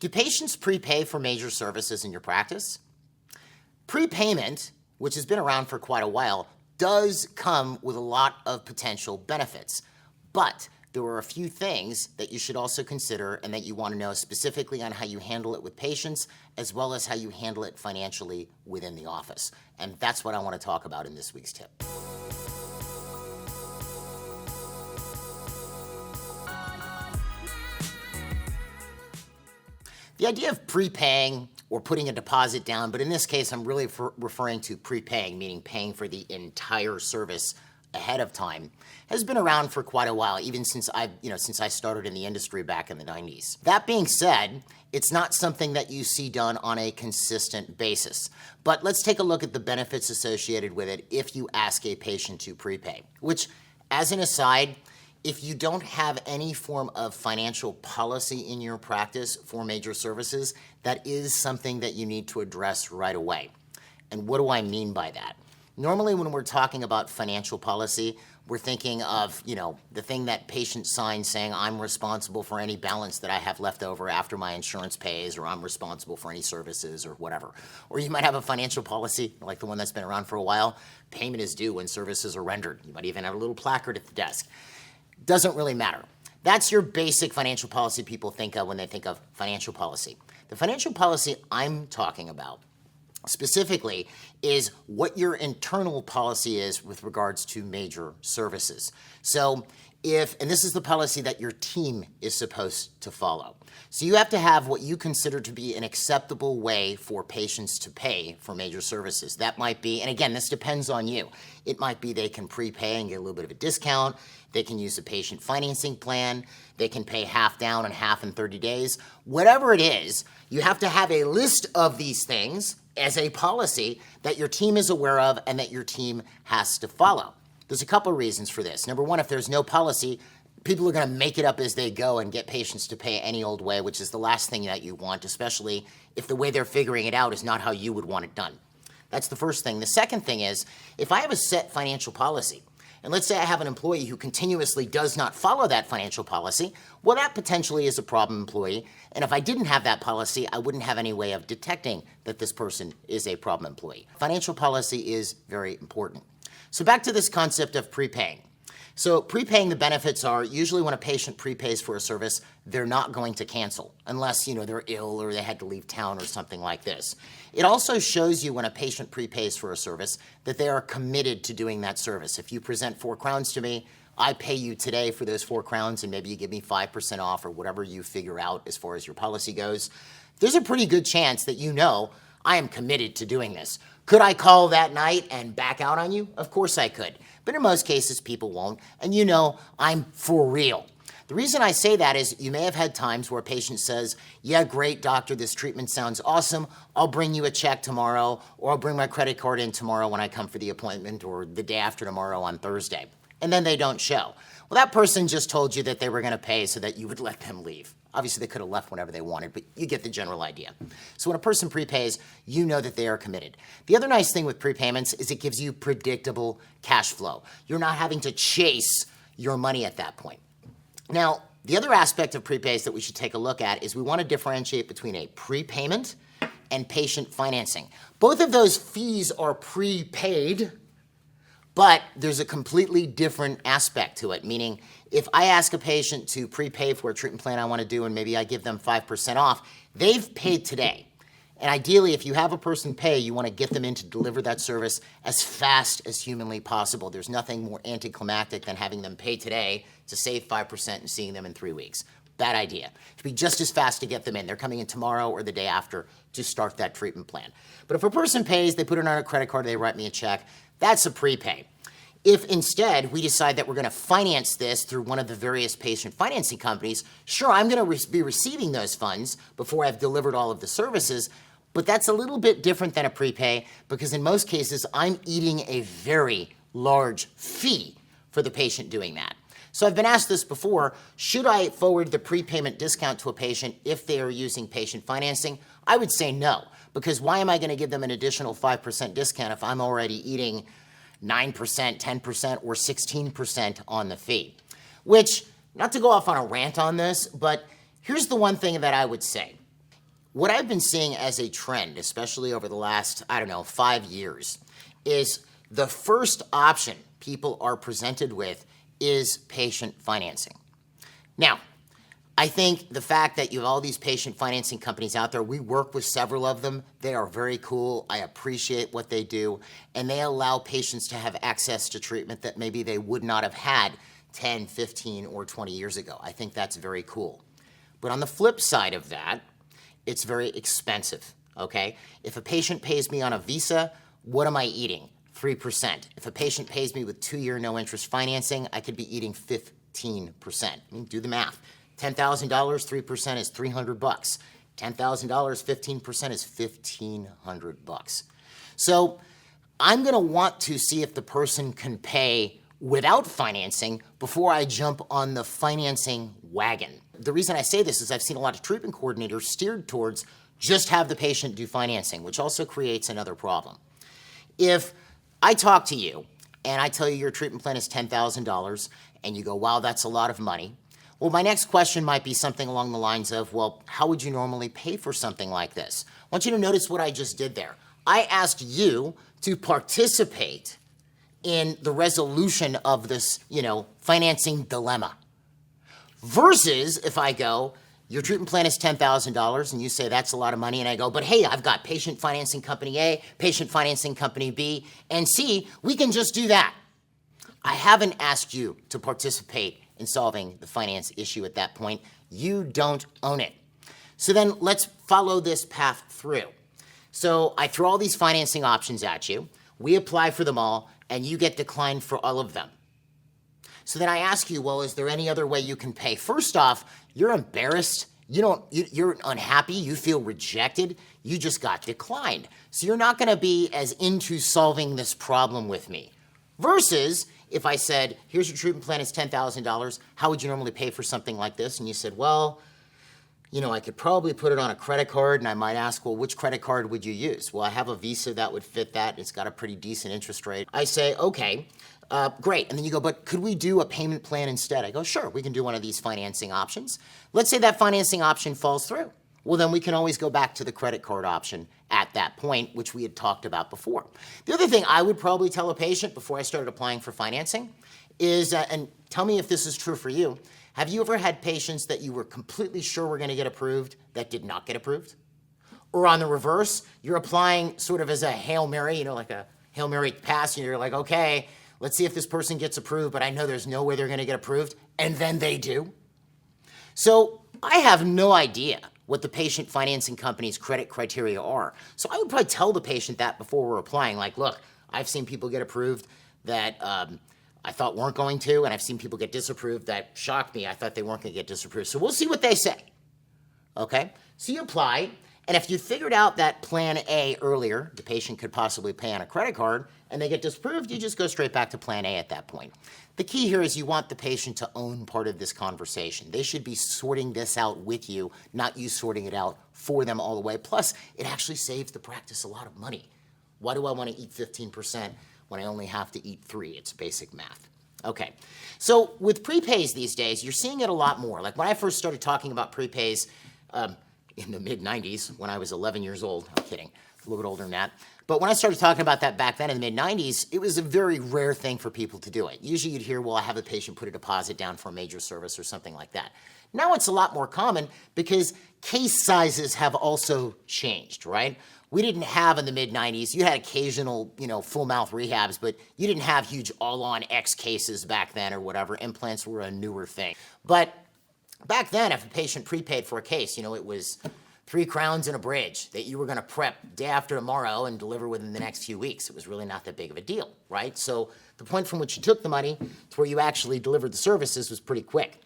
Do patients prepay for major services in your practice? Prepayment, which has been around for quite a while, does come with a lot of potential benefits. But there are a few things that you should also consider and that you want to know specifically on how you handle it with patients, as well as how you handle it financially within the office. And that's what I want to talk about in this week's tip. The idea of prepaying or putting a deposit down, but in this case I'm really referring to prepaying, meaning paying for the entire service ahead of time, has been around for quite a while, even since I started in the industry back in the 90s. That being said, it's not something that you see done on a consistent basis. But let's take a look at the benefits associated with it if you ask a patient to prepay, which, as an aside, if you don't have any form of financial policy in your practice for major services, that is something that you need to address right away. And what do I mean by that? Normally when we're talking about financial policy, we're thinking of, the thing that patient signs saying I'm responsible for any balance that I have left over after my insurance pays, or I'm responsible for any services or whatever. Or you might have a financial policy, like the one that's been around for a while, payment is due when services are rendered. You might even have a little placard at the desk. Doesn't really matter. That's your basic financial policy people think of when they think of financial policy. The financial policy I'm talking about specifically is what your internal policy is with regards to major services. So and this is the policy that your team is supposed to follow. So you have to have what you consider to be an acceptable way for patients to pay for major services. That might be, and again, this depends on you. It might be they can prepay and get a little bit of a discount. They can use a patient financing plan. They can pay half down and half in 30 days. Whatever it is, you have to have a list of these things as a policy that your team is aware of and that your team has to follow. There's a couple of reasons for this. Number one, if there's no policy, people are going to make it up as they go and get patients to pay any old way, which is the last thing that you want, especially if the way they're figuring it out is not how you would want it done. That's the first thing. The second thing is, if I have a set financial policy, and let's say I have an employee who continuously does not follow that financial policy, well, that potentially is a problem employee. And if I didn't have that policy, I wouldn't have any way of detecting that this person is a problem employee. Financial policy is very important. So back to this concept of prepaying. So prepaying, the benefits are usually when a patient prepays for a service, they're not going to cancel unless, they're ill or they had to leave town or something like this. It also shows you when a patient prepays for a service that they are committed to doing that service. If you present 4 crowns to me, I pay you today for those 4 crowns and maybe you give me 5% off or whatever you figure out as far as your policy goes. There's a pretty good chance that I am committed to doing this. Could I call that night and back out on you? Of course I could. But in most cases, people won't. And I'm for real. The reason I say that is you may have had times where a patient says, yeah, great, doctor, this treatment sounds awesome. I'll bring you a check tomorrow, or I'll bring my credit card in tomorrow when I come for the appointment, or the day after tomorrow on Thursday. And then they don't show. Well, that person just told you that they were going to pay so that you would let them leave. Obviously, they could have left whenever they wanted, but you get the general idea. So when a person prepays, you know that they are committed. The other nice thing with prepayments is it gives you predictable cash flow. You're not having to chase your money at that point. Now, the other aspect of prepays that we should take a look at is we want to differentiate between a prepayment and patient financing. Both of those fees are prepaid, but there's a completely different aspect to it, meaning if I ask a patient to prepay for a treatment plan I want to do and maybe I give them 5% off, they've paid today. And ideally, if you have a person pay, you want to get them in to deliver that service as fast as humanly possible. There's nothing more anticlimactic than having them pay today to save 5% and seeing them in 3 weeks. Bad idea. It should be just as fast to get them in. They're coming in tomorrow or the day after to start that treatment plan. But if a person pays, they put it on a credit card, they write me a check, that's a prepay. If instead we decide that we're going to finance this through one of the various patient financing companies, sure, I'm going to be receiving those funds before I've delivered all of the services, but that's a little bit different than a prepay because in most cases I'm eating a very large fee for the patient doing that. So I've been asked this before, should I forward the prepayment discount to a patient if they are using patient financing? I would say no, because why am I going to give them an additional 5% discount if I'm already eating 9%, 10%, or 16% on the fee? Which, not to go off on a rant on this, but here's the one thing that I would say. what I've been seeing as a trend, especially over the last, 5 years, is the first option people are presented with is patient financing. Now, I think the fact that you have all these patient financing companies out there, we work with several of them. They are very cool. I appreciate what they do. And they allow patients to have access to treatment that maybe they would not have had 10, 15, or 20 years ago. I think that's very cool. But on the flip side of that, it's very expensive, okay? If a patient pays me on a Visa, what am I eating? 3%. If a patient pays me with 2-year no-interest financing, I could be eating 15%. I mean, do the math. $10,000, 3% is $300. $10,000, 15% is $1,500. So I'm going to want to see if the person can pay without financing before I jump on the financing wagon. The reason I say this is I've seen a lot of treatment coordinators steered towards just have the patient do financing, which also creates another problem. If I talk to you and I tell you your treatment plan is $10,000 and you go, wow, that's a lot of money. Well, my next question might be something along the lines of, well, how would you normally pay for something like this? I want you to notice what I just did there. I asked you to participate in the resolution of this, financing dilemma. Versus if I go, your treatment plan is $10,000 and you say that's a lot of money, and I go, but hey, I've got patient financing company A, patient financing company B, and C, we can just do that. I haven't asked you to participate in solving the finance issue at that point. You don't own it. So then let's follow this path through. So I throw all these financing options at you, we apply for them all, and you get declined for all of them. So then I ask you, well, is there any other way you can pay? First off, you're embarrassed, you're unhappy, you feel rejected, you just got declined. So you're not gonna be as into solving this problem with me. Versus if I said, here's your treatment plan, it's $10,000, how would you normally pay for something like this? And you said, well, I could probably put it on a credit card, and I might ask, well, which credit card would you use? Well, I have a Visa that would fit that. It's got a pretty decent interest rate. I say, okay, great. And then you go, but could we do a payment plan instead? I go, sure, we can do one of these financing options. Let's say that financing option falls through. Well, then we can always go back to the credit card option at that point, which we had talked about before. The other thing I would probably tell a patient before I started applying for financing is, and tell me if this is true for you, have you ever had patients that you were completely sure were going to get approved that did not get approved? Or on the reverse, you're applying sort of as a Hail Mary, like a Hail Mary pass, and you're like, okay, let's see if this person gets approved, but I know there's no way they're going to get approved, and then they do. So I have no idea what the patient financing company's credit criteria are. So I would probably tell the patient that before we're applying, like, look, I've seen people get approved that I thought weren't going to, and I've seen people get disapproved that shocked me. I thought they weren't going to get disapproved. So we'll see what they say, okay? So you apply, and if you figured out that plan A earlier, the patient could possibly pay on a credit card, and they get disapproved, you just go straight back to plan A at that point. The key here is you want the patient to own part of this conversation. They should be sorting this out with you, not you sorting it out for them all the way. Plus, it actually saves the practice a lot of money. Why do I want to eat 15% when I only have to eat 3? It's basic math. Okay, so with prepays these days, you're seeing it a lot more. Like when I first started talking about prepays in the mid-90s, when I was 11 years old, I'm kidding, a little bit older than that. But when I started talking about that back then in the mid-90s, it was a very rare thing for people to do it. Usually you'd hear, well, I have a patient put a deposit down for a major service or something like that. Now it's a lot more common because case sizes have also changed, right? We didn't have in the mid-90s, you had occasional, full mouth rehabs, but you didn't have huge all-on X cases back then or whatever. Implants were a newer thing. But back then, if a patient prepaid for a case, it was 3 crowns and a bridge that you were going to prep day after tomorrow and deliver within the next few weeks. It was really not that big of a deal, right? So the point from which you took the money to where you actually delivered the services was pretty quick.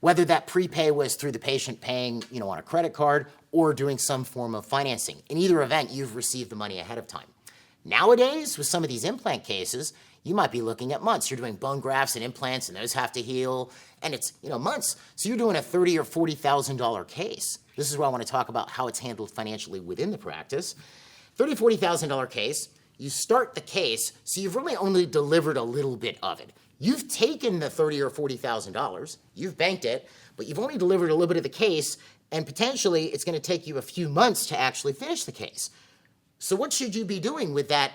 Whether that prepay was through the patient paying, on a credit card or doing some form of financing. In either event, you've received the money ahead of time. Nowadays, with some of these implant cases, you might be looking at months. You're doing bone grafts and implants, and those have to heal, and it's months. So you're doing a $30,000 or $40,000 case. This is where I want to talk about how it's handled financially within the practice. $30,000, $40,000 case. You start the case, so you've really only delivered a little bit of it. You've taken the $30,000 or $40,000, you've banked it, but you've only delivered a little bit of the case, and potentially it's going to take you a few months to actually finish the case. So what should you be doing with that?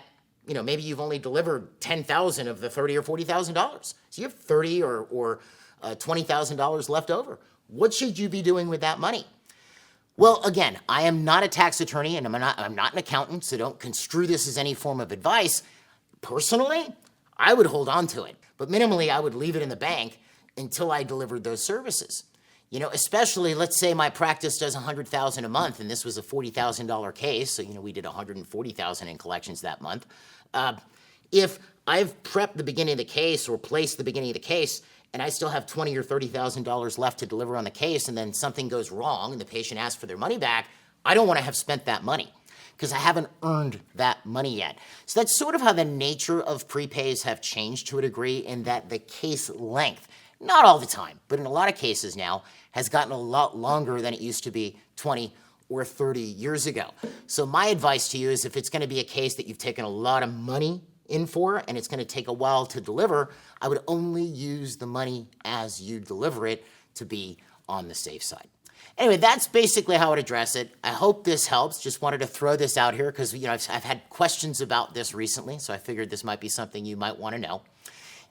Maybe you've only delivered $10,000 of the $30,000 or $40,000. So you have $30,000 or $20,000 left over. What should you be doing with that money? Well, again, I am not a tax attorney and I'm not an accountant, so don't construe this as any form of advice. Personally, I would hold on to it, but minimally I would leave it in the bank until I delivered those services. Especially, let's say my practice does $100,000 a month, and this was a $40,000 case, so we did $140,000 in collections that month. If I've prepped the beginning of the case or placed the beginning of the case, and I still have $20,000 or $30,000 left to deliver on the case, and then something goes wrong and the patient asks for their money back, I don't want to have spent that money because I haven't earned that money yet. So that's sort of how the nature of prepays have changed to a degree, in that the case length, not all the time, but in a lot of cases now, has gotten a lot longer than it used to be 20 or 30 years ago. So my advice to you is, if it's going to be a case that you've taken a lot of money in for and it's going to take a while to deliver, I would only use the money as you deliver it to be on the safe side. Anyway, that's basically how I would address it. I hope this helps. Just wanted to throw this out here because I've had questions about this recently, so I figured this might be something you might want to know.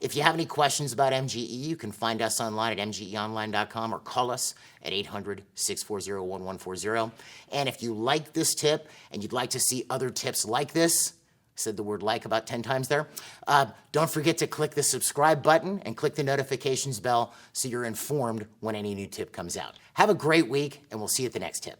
If you have any questions about MGE, you can find us online at mgeonline.com or call us at 800-640-1140. And if you like this tip and you'd like to see other tips like this, I said the word like about 10 times there, don't forget to click the subscribe button and click the notifications bell so you're informed when any new tip comes out. Have a great week, and we'll see you at the next tip.